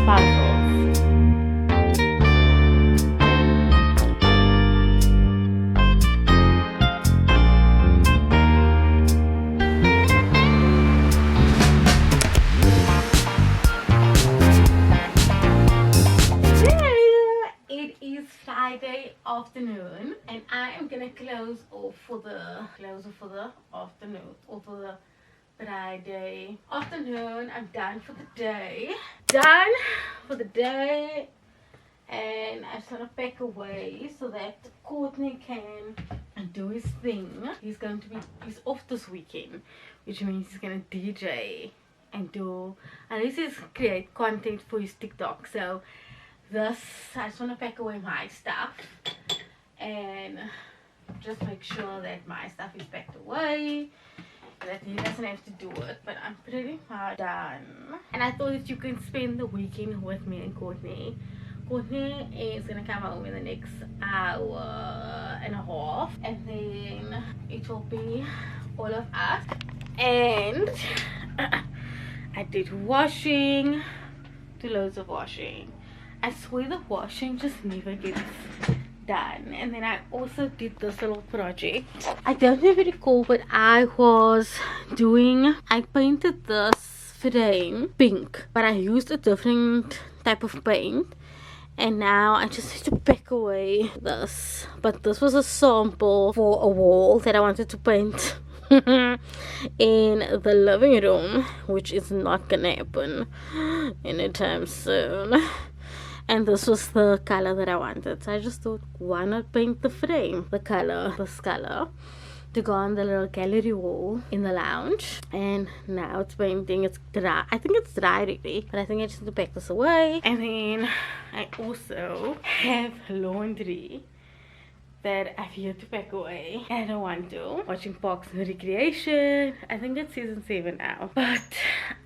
puzzles. It is Friday afternoon and I am gonna close off for the afternoon or for the Friday afternoon. I'm done for the day. And I just want to pack away so that Courtney can do his thing. He's off this weekend, which means he's gonna DJ and do at least he's create content for his TikTok. So I just want to pack away my stuff and just make sure that my stuff is packed away, that he doesn't have to do it. But I'm pretty much done, and I thought that you can spend the weekend with me and Courtney. Courtney is gonna come home in the next hour and a half, and then it will be all of us. And I did washing, two loads of washing. I swear the washing just never gets done. And then I also did this little project. I don't even recall what I was doing. I painted this frame pink, but I used a different type of paint. And now I just need to pack away this. But this was a sample for a wall that I wanted to paint in the living room, which is not gonna happen anytime soon. And this was the color that I wanted, so I just thought, why not paint the frame this color to go on the little gallery wall in the lounge. And now it's painting. It's dry. I think it's dry already, but I think I just need to pack this away. And then I also have laundry that I've yet to pack away, and I don't want to. Watching Parks and Recreation. I think it's season 7 now, but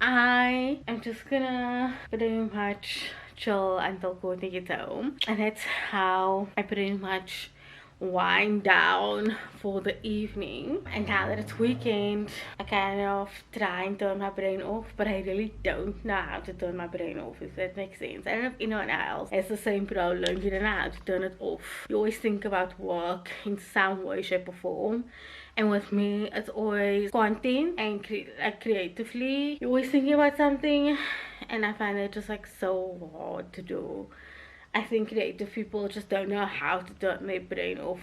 I am just gonna pretty much chill until Courtney gets home, and that's how I pretty much wind down for the evening. And now that it's weekend, I kind of try and turn my brain off, but I really don't know how to turn my brain off, if that makes sense. I don't know if anyone else has the same problem. You don't know how to turn it off. You always think about work in some way, shape or form. And with me, it's always content and creatively. You're always thinking about something, and I find it just like so hard to do. I think creative people just don't know how to turn their brain off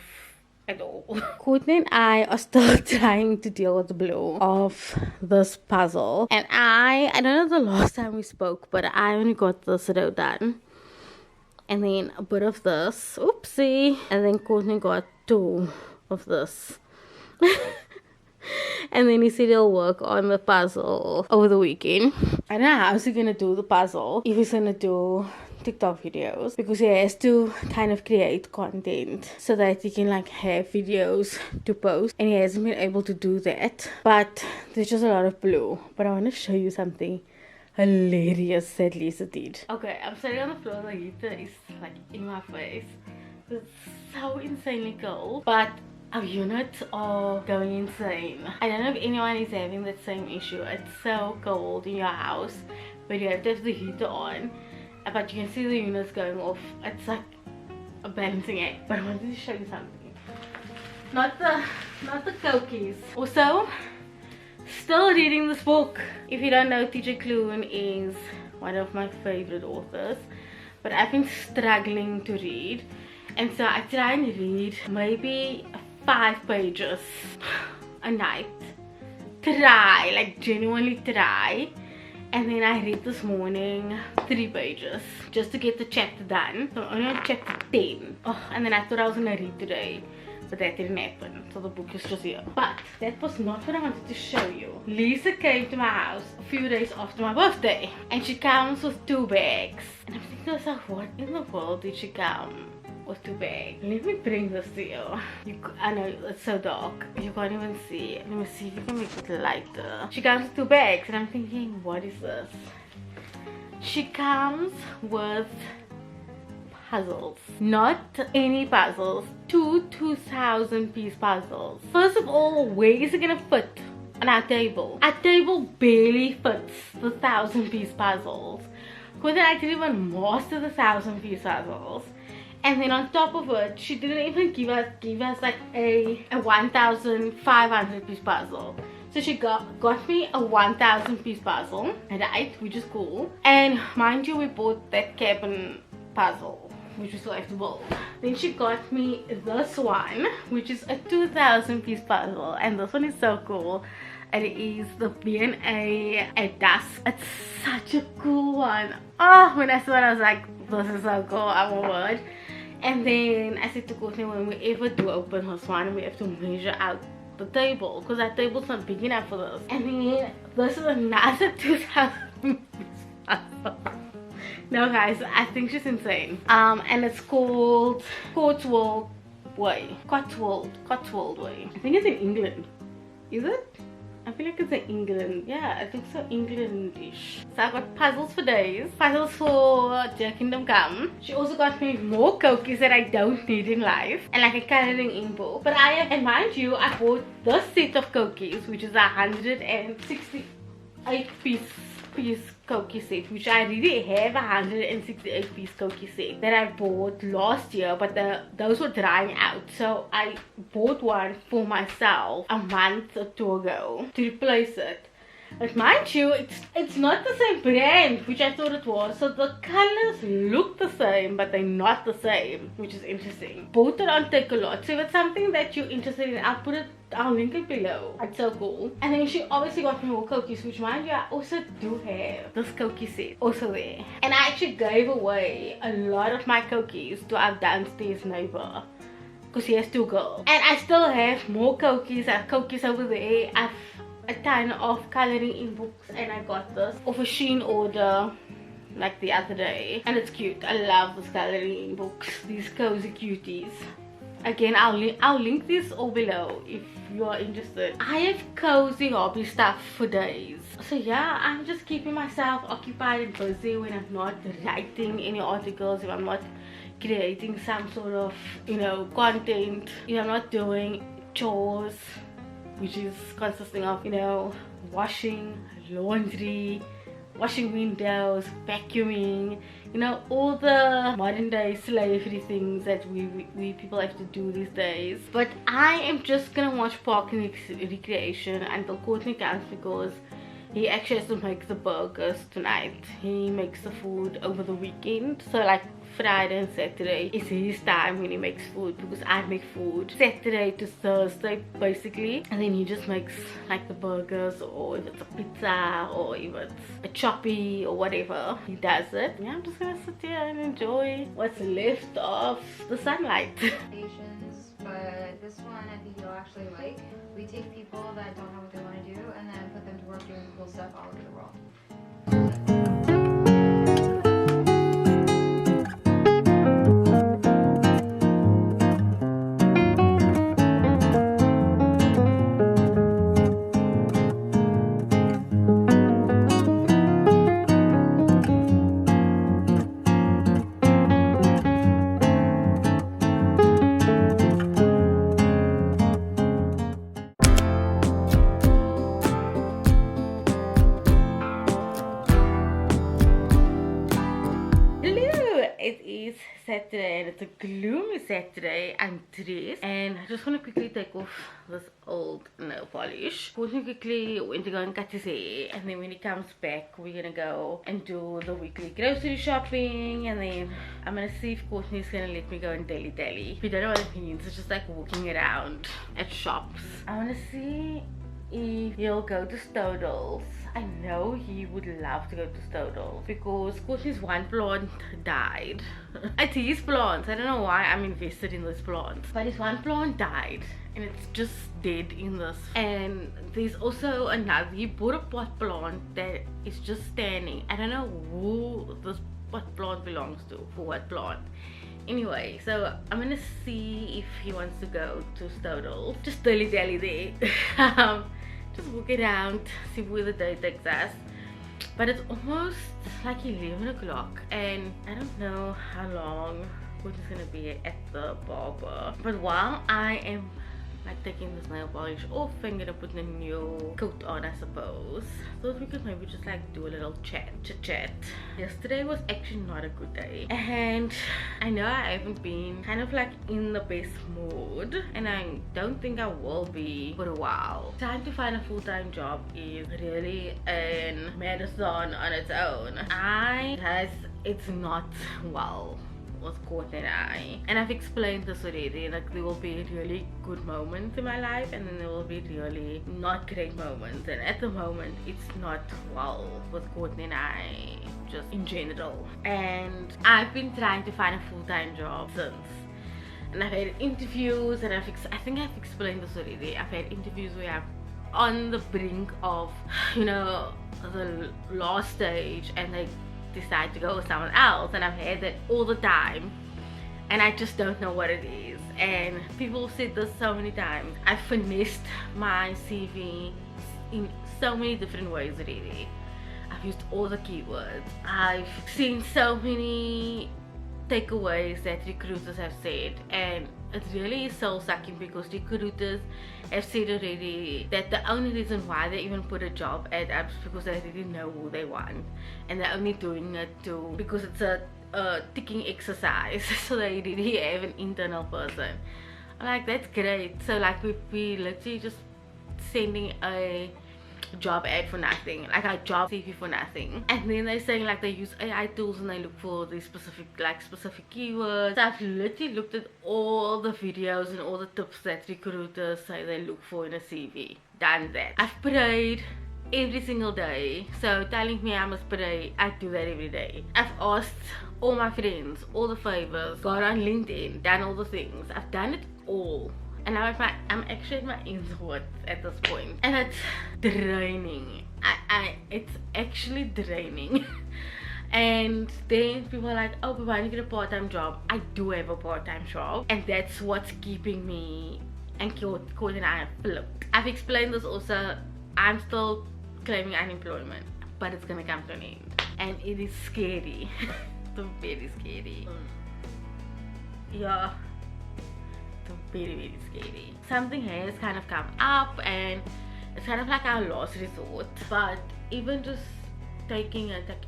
at all. Courtney and I are still trying to deal with the blow of this puzzle. And I don't know the last time we spoke, but I only got this row done. And then a bit of this. Oopsie. And then Courtney got 2 of this. And then he said he'll work on the puzzle over the weekend. I don't know how he's gonna do the puzzle, if he's gonna do TikTok videos, because he has to kind of create content so that he can like have videos to post, and he hasn't been able to do that. But there's just a lot of blue. But I want to show you something hilarious that Lisa did. Okay, I'm sitting on the floor, the heater is like in my face. It's so insanely cold, but our units are going insane. I don't know if anyone is having that same issue. It's so cold in your house, but you have to have the heater on. But you can see the units going off. It's like a balancing act. But I wanted to show you something. Not the cookies. Also, still reading this book. If you don't know, TJ Klune is one of my favorite authors, but I've been struggling to read, and so I try and read maybe 5 pages a night. Try, like genuinely try. And then I read this morning 3 pages just to get the chapter done. So I'm only on chapter 10. Oh, and then I thought I was gonna read today, but that didn't happen. So the book is just here. But that was not what I wanted to show you. Lisa came to my house a few days after my birthday, and she comes with 2 bags. And I'm thinking to myself, what in the world did she come with 2 bags? Let me bring this to you. I know it's so dark, you can't even see. Let me see if you can make it lighter. She comes with 2 bags, and I'm thinking, what is this? She comes with puzzles. Not any puzzles. 2,000 piece puzzles. First of all, where is it gonna fit on our table? Our table barely fits the 1,000 piece puzzles. Courtney actually won most of the 1,000-piece puzzles. And then on top of it, she didn't even give us like a 1,500-piece puzzle. So she got me a 1,000-piece puzzle, right, which is cool. And mind you, we bought that cabin puzzle, which we still have to build. Then she got me this one, which is a 2,000-piece puzzle, and this one is so cool. And it is the B&A at dusk. It's such a cool one. Oh, when I saw it, I was like, this is so cool, I'm a word. And then I said to Courtney, when we ever do open this one, we have to measure out the table, because that table's not big enough for this. And then this is another 2,000 puzzle. No guys, I think she's insane. And it's called Cotswold Way. Cotswold Way. I think it's in England. Is it? I feel like it's in England. Yeah, I think so, Englandish. So I got puzzles for days. Puzzles for Dear Kingdom Come. She also got me more cookies that I don't need in life. And like a coloring in book. But and mind you, I bought this set of cookies, which is a 168-piece cookie set, which I really have a 168-piece cookie set that I bought last year, but those were drying out, so I bought one for myself a month or two ago to replace it. But mind you, it's not the same brand, which I thought it was. So the colors look the same, but they're not the same, which is interesting. Bought it on Take-A-Lot. So if it's something that you're interested in, I'll link it below. It's so cool. And then she obviously got me more cookies, which mind you, I also do have this cookie set also there. And I actually gave away a lot of my cookies to our downstairs neighbor, because he has 2 girls. And I still have more cookies. I have cookies over there. I've a ton of coloring in books, and I got this off a Shein order like the other day, and it's cute. I love this coloring in books, these cozy cuties. Again, I'll link this all below if you are interested. I have cozy hobby stuff for days. So yeah, I'm just keeping myself occupied and busy when I'm not writing any articles, if I'm not creating some sort of, you know, content, if I'm not doing chores, which is consisting of, you know, washing, laundry, washing windows, vacuuming, you know, all the modern day slavery things that we people have to do these days. But I am just gonna watch Park and Recreation until Courtney comes, because he actually has to make the burgers tonight. He makes the food over the weekend, so like Friday and Saturday is his time when he makes food, because I make food Saturday to Thursday basically, and then he just makes like the burgers, or if it's a pizza, or if it's a choppy or whatever, he does it. Yeah, I'm just gonna sit here and enjoy what's left of the sunlight. But this one I think you'll actually like. We take people that don't know what they want to do and then put them to work doing cool stuff all over the world. Saturday, and it's a gloomy Saturday. I'm dressed and I just want to quickly take off this old nail polish. Courtney quickly went to go and cut his hair, and then when he comes back we're gonna go and do the weekly grocery shopping, and then I'm gonna see if Courtney's gonna let me go and deli. If you don't know what it means, it's just like walking around at shops. I want to see if he'll go to Stodels. I know he would love to go to Stodels because Courtney's one plant died. It's his plants. I don't know why I'm invested in those plants, but his one plant died and it's just dead in this. And there's also another, he bought a pot plant that is just standing. I don't know who this pot plant belongs to, for what plant. Anyway, so I'm gonna see if he wants to go to Stodels. Just dilly there. Just walk around, see where the day takes us. But it's almost like 11 o'clock and I don't know how long we're just gonna be at the barber. But while I am like taking this nail polish off and gonna put a new coat on, I suppose. Thought we could maybe just like do a little chit chat. Yesterday was actually not a good day, and I know I haven't been kind of like in the best mood, and I don't think I will be for a while. Trying to find a full-time job is really a marathon on its own. It's not well with Courtney and I've explained this already. Like, there will be really good moments in my life, and then there will be really not great moments, and at the moment it's not well with Courtney and I, just in general. And I've been trying to find a full-time job since, and I've had interviews, and I think I've explained this already. I've had interviews where I'm on the brink of, you know, the last stage, and they decide to go with someone else, and I've had that all the time, and I just don't know what it is. And people have said this so many times. I've finessed my CV in so many different ways already. I've used all the keywords. I've seen so many takeaways that recruiters have said, and it really is soul sucking, because recruiters have said already that the only reason why they even put a job ad up is because they really know who they want, and they're only doing it because it's a ticking exercise. So they really have an internal person. I'm like, that's great. So like we literally just sending a job ad for nothing, like a job CV for nothing, and then they're saying like they use AI tools and they look for these specific keywords. So I've literally looked at all the videos and all the tips that recruiters say they look for in a CV, done that. I've prayed every single day, so telling me I must pray, I do that every day. I've asked all my friends all the favors, got on LinkedIn, done all the things. I've done it all, and I'm actually at my ends worth at this point, and it's draining. It's actually draining. And then people are like, oh, but why don't you get a part-time job? I do have a part-time job, and that's what's keeping me and Court and I afloat. I've explained this also. I'm still claiming unemployment, but it's gonna come to an end, and it is scary. It's very scary. Yeah, it's very, very scary. Something has kind of come up, and it's kind of like our last resort. But even just taking it, like,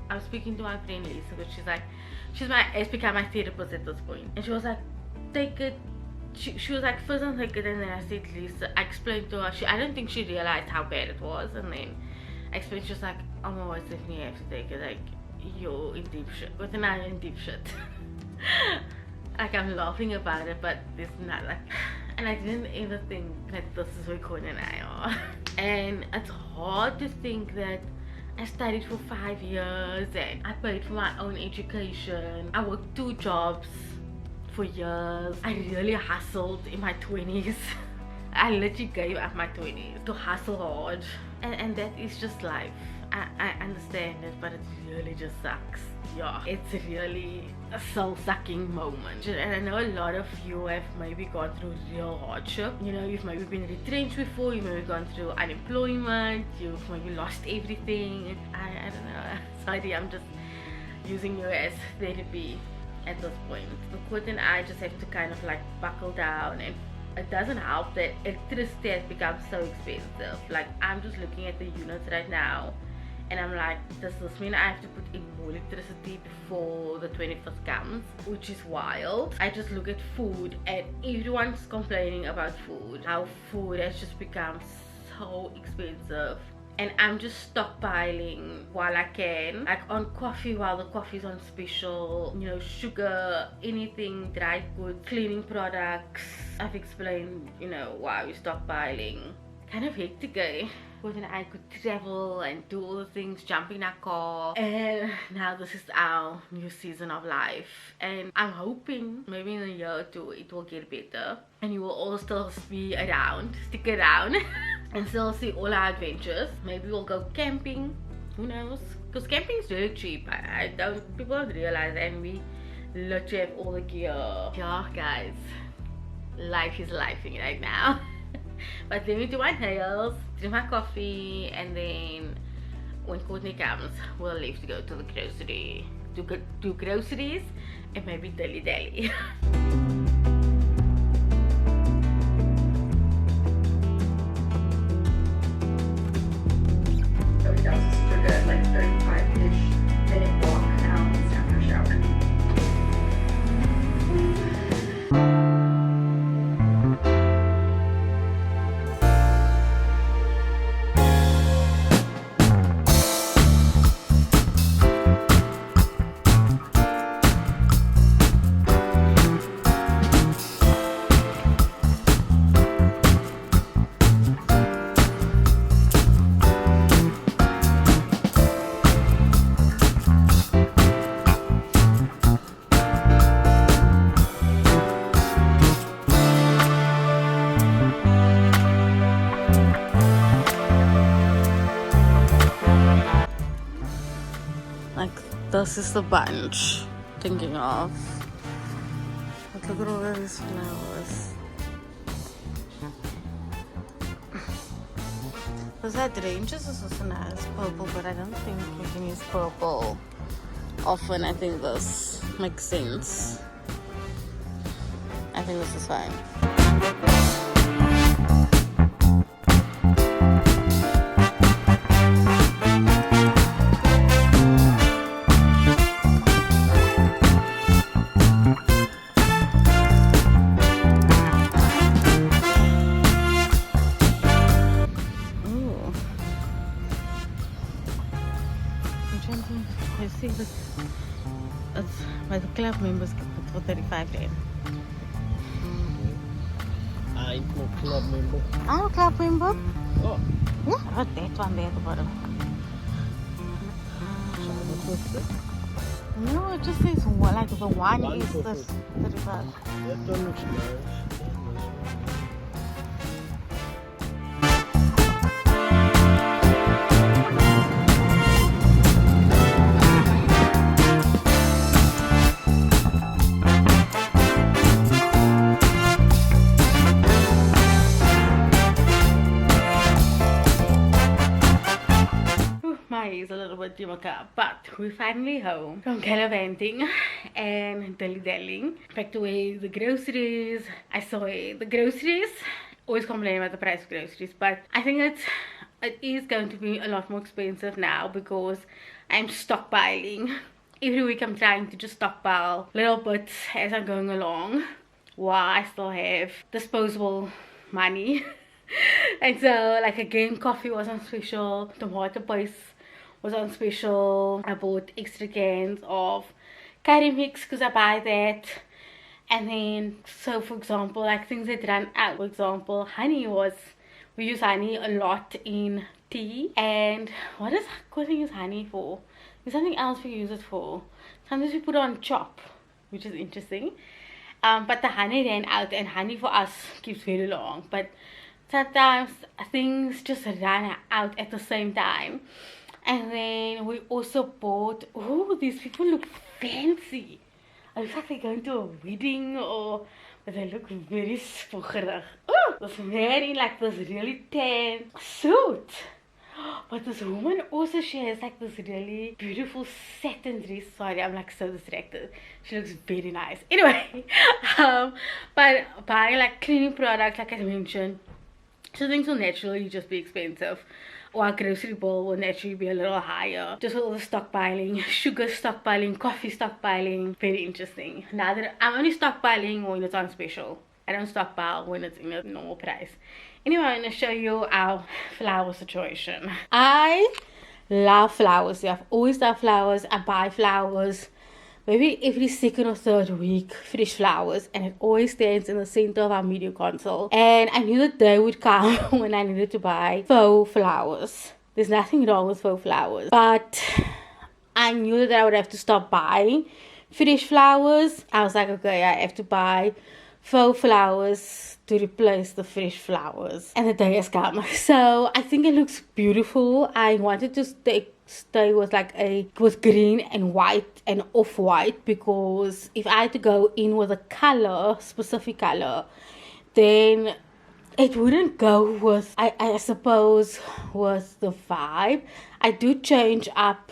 I was speaking to my friend Lisa, because has become my therapist at this point, and she was like, take it. She was like, first don't take it, and then I said, Lisa, I explained to her, I don't think she realized how bad it was, and then I explained, she was like, oh my god, Stephanie, you have to take it, like, you're in deep shit. But then I'm in deep shit. Like, I'm laughing about it, but there's not like, and I didn't ever think that this is where Courtney and I are. And it's hard to think that I studied for 5 years, and I paid for my own education. I worked 2 jobs for years. I really hustled in my 20s. I literally gave up my 20s to hustle hard, and that is just life. I understand it, but it really just sucks. Yeah, it's really a soul-sucking moment. And I know a lot of you have maybe gone through real hardship. You know, you've maybe been retrenched before, you've maybe gone through unemployment, you've maybe lost everything. I don't know. Sorry, I'm just using you as therapy at this point. Kurt and I just have to kind of like buckle down, and it doesn't help that electricity has become so expensive. Like, I'm just looking at the units right now, and I'm like, does this mean I have to put in more electricity before the 25th comes? Which is wild. I just look at food, and everyone's complaining about food, how food has just become so expensive. And I'm just stockpiling while I can, like on coffee while the coffee's on special, you know, sugar, anything, dry goods, cleaning products. I've explained, you know, why we're stockpiling. Kind of hectic, eh? But then I could travel and do all the things, jump in a car, and now this is our new season of life. And I'm hoping maybe in a year or two it will get better, and you will all still be around, stick around. And still see all our adventures. Maybe we'll go camping, who knows, because camping is really cheap. People don't realize, and we literally have all the gear. Yeah guys, life is lifing right now. But let me do my nails, drink my coffee, and then when Courtney comes, we'll leave to go to the grocery, do groceries, and maybe dilly dally. this is the bunch thinking of. But look at all those flowers. Was that ranges is also nice purple, but I don't think we can use purple often. I think this makes sense. I think this is fine. See, it's by the club members get it for 35 days. I'm a club member. I'm a club member. Oh, Yeah, oh, that one there at the bottom. No, it just says one, like the one is the 35. that one looks nice. My hair is a little bit dimmer, but we're finally home from gallivanting and dilly-dallying. Back to where the groceries. I saw the groceries. Always complain about the price of groceries, but I think it is going to be a lot more expensive now because I'm stockpiling. Every week I'm trying to just stockpile little bits as I'm going along while I still have disposable money. And so, like, again, coffee was on special, tomato paste was on special. I bought extra cans of curry mix because I buy that. And then, so for example, like things that run out, for example, honey we use honey a lot in tea. And what is we use honey for? There's something else we use it for. Sometimes we put it on chop, which is interesting. But the honey ran out, and honey for us keeps very long. But sometimes things just run out at the same time. And then we also bought, oh, these people look fancy. It looks like they're going to a wedding, but they look very spookerig. Oh, this man in like this really tan suit. But this woman also, she has like this really beautiful satin dress. Sorry, I'm like so distracted. She looks very nice. Anyway, but buying like cleaning products, like I mentioned, so things will naturally just be expensive. Or our grocery bill will naturally be a little higher. Just with all the stockpiling, sugar stockpiling, coffee stockpiling. Very interesting. Now that I'm only stockpiling when it's on special. I don't stockpile when it's in a normal price. Anyway, I'm going to show you our flower situation. I love flowers. I've always loved flowers. I buy flowers maybe every second or third week, fresh flowers, and it always stands in the center of our media console. And I knew the day would come when I needed to buy faux flowers. There's nothing wrong with faux flowers, but I knew that I would have to stop buying fresh flowers. I was like, okay, I have to buy faux flowers to replace the fresh flowers, and the day has come. So I think it looks beautiful. I wanted to stay with with green and white and off-white, because if I had to go in with a color, specific color, then it wouldn't go with, I suppose, with the vibe. I do change up,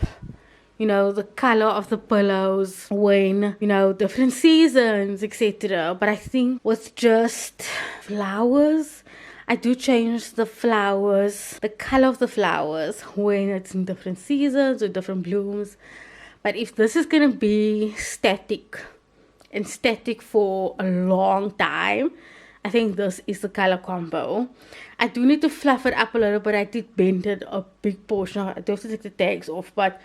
the color of the pillows when, different seasons, etc. But I think with just flowers, I do change the flowers, the color of the flowers, when it's in different seasons or different blooms. But if this is going to be static for a long time, I think this is the color combo. I do need to fluff it up a little bit. I did bend it a big portion. I do have to take the tags off, but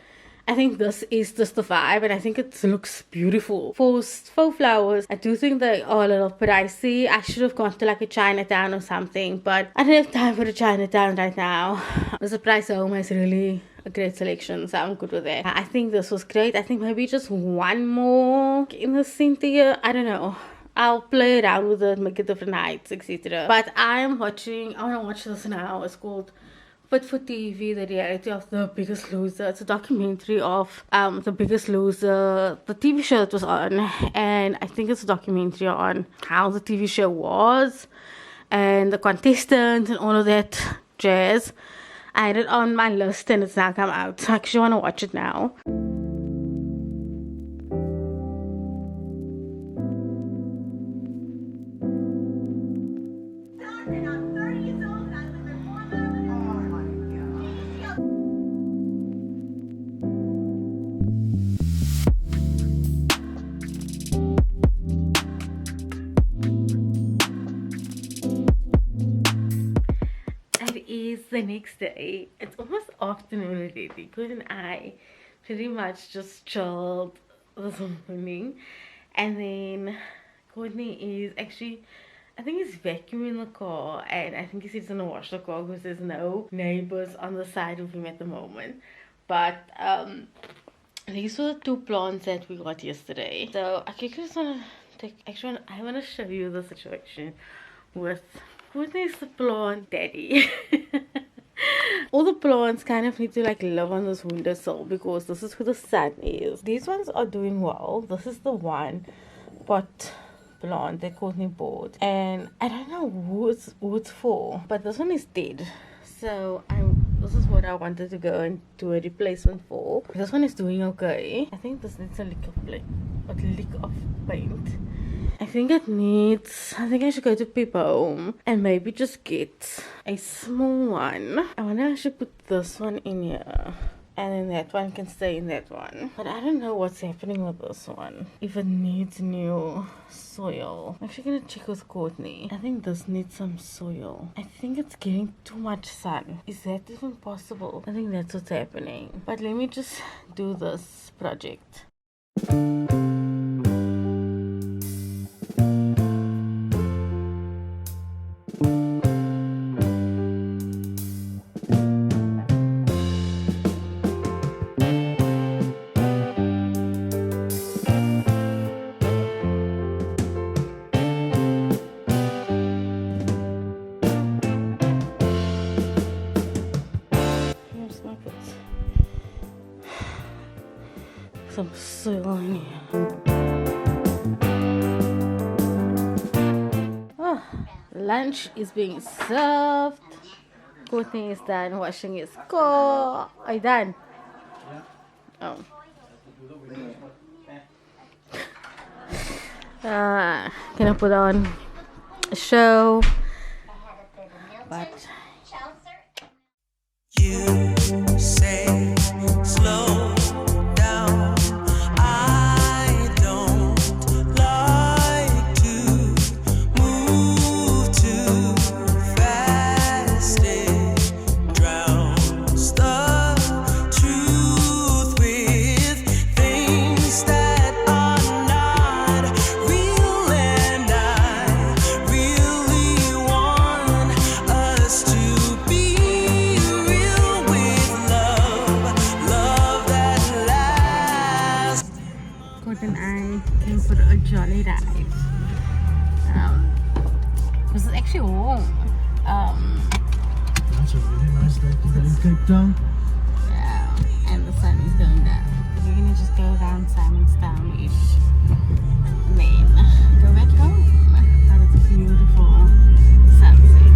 I think this is just the vibe, and I think it looks beautiful. For faux flowers, I do think they are a little pricey. I should have gone to like a Chinatown or something, but I don't have time for a Chinatown right now. The Surprise Home has really a great selection, so I'm good with that. I think this was great. I think maybe just one more in the center here. I don't know. I'll play around with it, make it different heights, etc. But I want to watch this now. It's called But for TV, the reality of The Biggest Loser, it's a documentary of The Biggest Loser, the TV show that was on, and I think it's a documentary on how the TV show was and the contestants and all of that jazz. I had it on my list and it's now come out, so I actually want to watch it now. The next day, it's almost afternoon already because I pretty much just chilled this morning, and then Courtney is actually, I think he's vacuuming the car, and I think he said he's gonna wash the car because there's no neighbors on the side of him at the moment. But these were the 2 plants that we got yesterday, so I just want to take, actually I want to show you the situation with Courtney's the plant daddy. All the plants kind of need to like live on this windowsill because this is where the sun is. These ones are doing well. This is the one pot plant that Courtney bought, and I don't know who it's for, but this one is dead. So this is what I wanted to go and do a replacement for. This one is doing okay. I think this needs a lick of paint. I think I should go to People Home and maybe just get a small one. I wonder if I should put this one in here, and then that one can stay in that one. But I don't know what's happening with this one. If it needs new soil. I'm actually gonna check with Courtney. I think this needs some soil. I think it's getting too much sun. Is that even possible? I think that's what's happening. But let me just do this project. Some soil in here. Oh, lunch is being served. Courtney is done washing his car. Are you done? Oh. Gonna put on a show. But you say slow. and I came for a jolly ride. This is actually warm. That's a really nice day to go in Cape Town. Yeah, and the sun is going down. We're gonna just go around Simon's Town-ish and then go back home. But it's a beautiful sunset.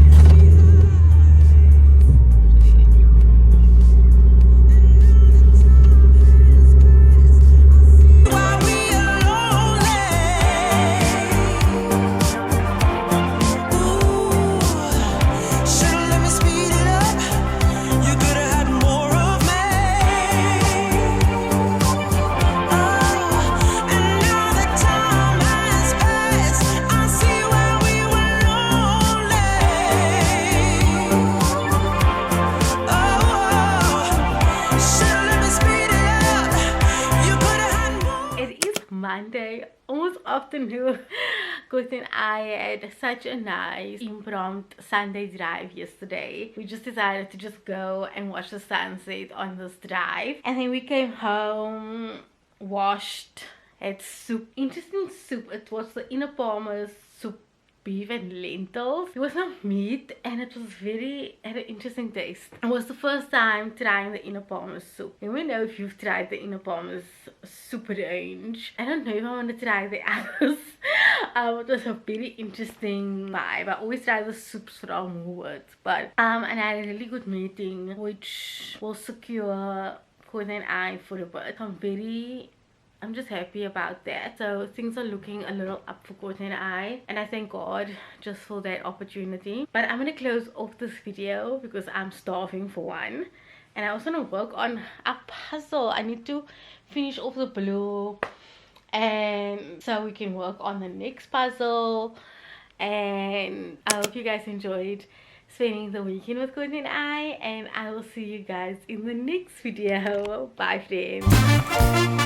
Monday, almost afternoon. Good thing I had such a nice impromptu Sunday drive yesterday. We just decided to just go and watch the sunset on this drive, and then we came home, washed, had soup, interesting soup. It was the inner farmers soup beef and lentils. It was not meat and it was had an interesting taste. It was the first time trying the inner palmer soup. Let me know if you've tried the inner palmer soup range. I don't know if I want to try the others. It was a very interesting vibe. I always try the soups from Woolworths, but and I had a really good meeting which will secure Courtney and I for a bit. I'm just happy about that. So things are looking a little up for Courtney and I thank God just for that opportunity. But I'm gonna close off this video because I'm starving for one, and I also want to work on a puzzle. I need to finish off the blue, and so we can work on the next puzzle. And I hope you guys enjoyed spending the weekend with Courtney and I will see you guys in the next video. Bye friends.